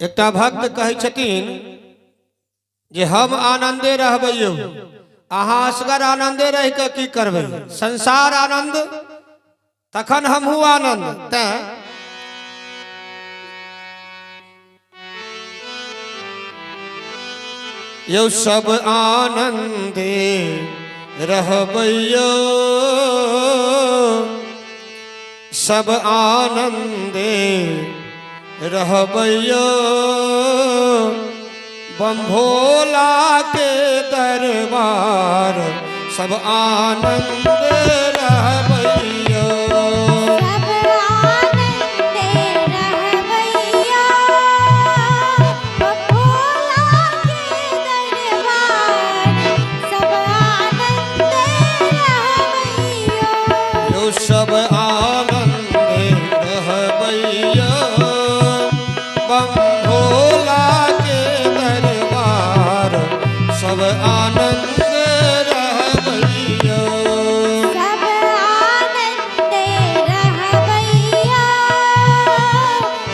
एकटा भक्त कहै छथिन जे हम आनंदे रहबै यौ, अहाँ असगर आनंदे रह के की करबै, संसार आनंद तखन हमहू आनंद। तैं यौ सब आनंदे रहबै यौ, सब आनंदे रहबै यौ, बम भोला के दरबार सब आनंद रहबै यौ। सब आनंदे रहबै यौ, बम भोला के दरबार सब आनंदे रहबै यौ। यौ सब आनंदे रहबै यौ, बम भोला के दरबार सब आनंद रहबै यौ। सब आनंदे रहबै यौ,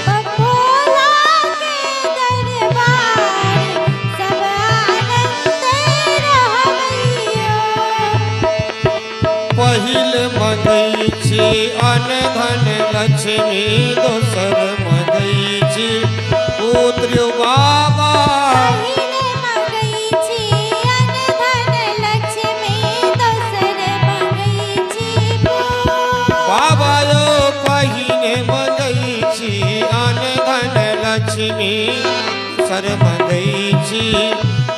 बम भोला के दरबार सब आनंदे रहबै यौ। पहिल मंगै छी अन्न धन लक्ष्मी, दोसर मंगै छी पुत्र बाबा। पहिले मंगै छी अन्न धन लक्ष्मी, दोसर मंगै छी बाबा यौ पहिने मंगै छी अन्न धन लक्ष्मी, दोसर मंगै छी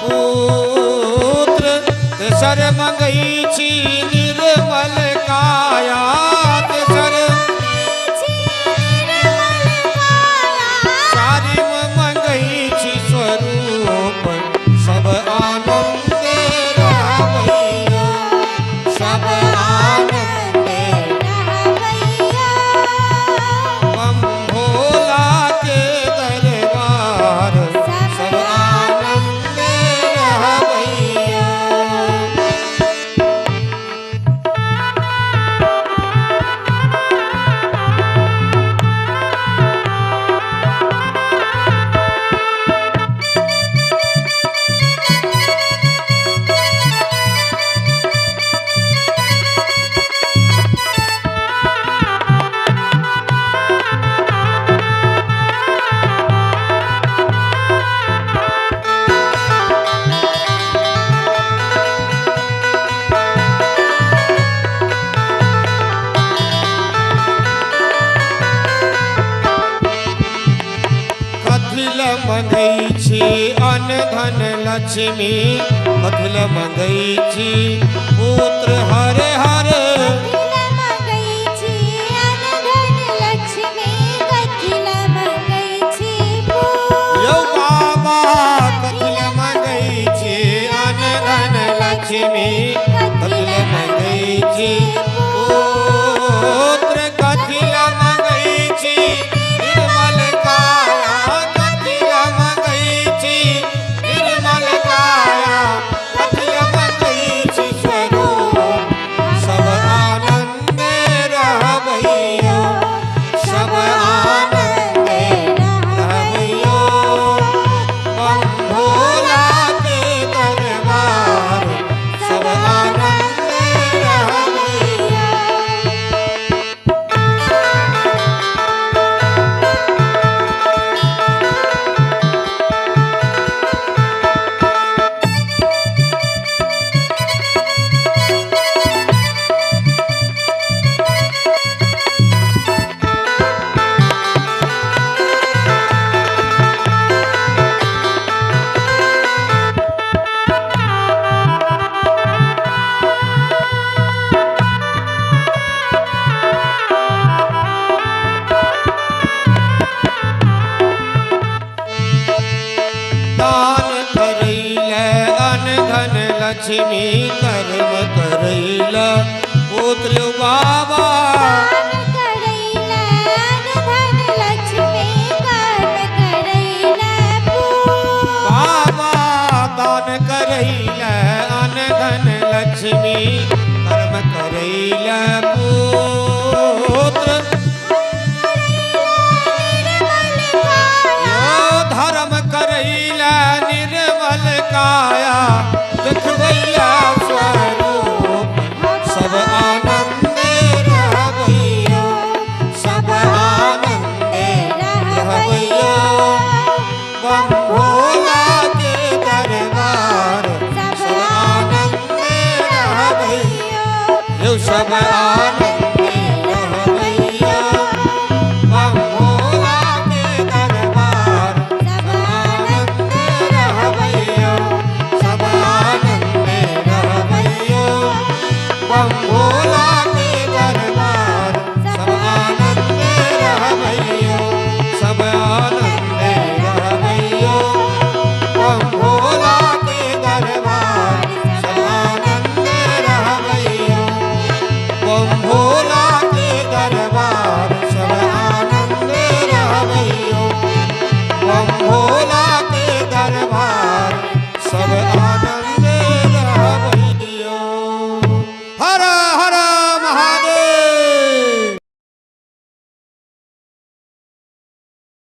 पुत्र, तेसर मंगै छी निर्मल काया, तेसर चारिम मंगै छी स्वरूप सब आनंद रहबै यौ। सब आनंद बम भोला के दरबार सब आनंद रहबै यौ। कथिल मंगै छी अन्न धन लक्ष्मी, कथिल मंगै छी पुत्र हरे हरे। कथिल मंगै छी अन्न धन लक्ष्मी, कथिल मंगै छी यौ बाबा कथिल मंगै छी अन्न धन लक्ष्मी, कथिल मंगै छी पुत्र, कथिल मंगै छी निर्मल काया, कथिल मंगै छी निर्मल काया, कथिल मंगै छी स्वरूप सब आनंद रहबै यौ। सब आनंद रहबै यौ, बम भोला के दरबार सब आनंद रहबै यौ। दान करैले अन्न धन लक्ष्मी, कर्म करैले पुत्र बाबा। दान करैले अन्न धन लक्ष्मी, कर्म करैले बाबा दान करैले अन्न धन लक्ष्मी, कर्म करैले पुत्र, यो धर्म यो सब आनंदे रहबैया बम भोला के दरबार सब आनंदे रहबैया सब आनंदे रहबैया बम भोला के दरबार सब आनंदे रहबैया सब आनंदे रहबैया बम भोला के दरबार सब आनंदे रहबैया बम भोला के दरबार सब आनंदे रहबैया बम भोला के दरबार सब